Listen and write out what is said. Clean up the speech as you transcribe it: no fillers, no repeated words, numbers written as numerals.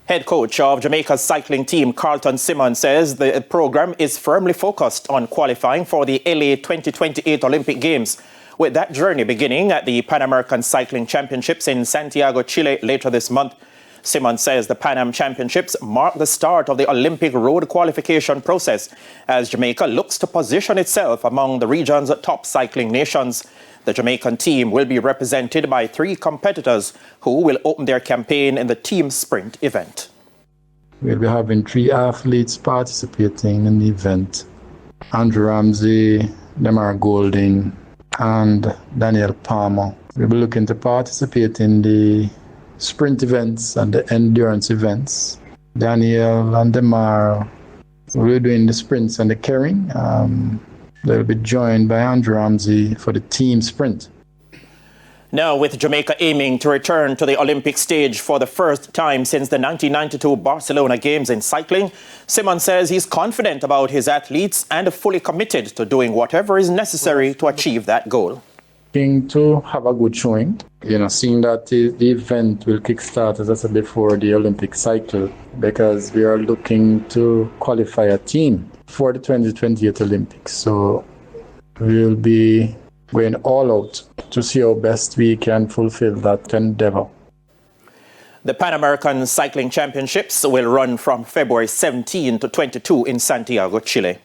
Head coach of Jamaica's cycling team, Carlton Simmons, says the program is firmly focused on qualifying for the LA 2028 Olympic Games, with that journey beginning at the Pan American Cycling Championships in Santiago, Chile later this month. Simmons says the Pan Am Championships mark the start of the Olympic road qualification process as Jamaica looks to position itself among the region's top cycling nations. The Jamaican team will be represented by 3 competitors who will open their campaign in the team sprint event. We'll be having 3 athletes participating in the event. Andrew Ramsey, Lemar Golding, and Daniel Palmer. We'll be looking to participate in the sprint events and the endurance events. Daniel and Demar will be doing the sprints and the carrying. They'll be joined by Andrew Ramsey for the team sprint. Now, with Jamaica aiming to return to the Olympic stage for the first time since the 1992 Barcelona Games in cycling, Simmons says he's confident about his athletes and fully committed to doing whatever is necessary to achieve that goal. To have a good showing, seeing that the event will kickstart, as I said before, the Olympic cycle, because we are looking to qualify a team for the 2028 Olympics. So we'll be going all out to see how best we can fulfill that endeavor. The Pan American Cycling Championships will run from February 17 to 22 in Santiago, Chile.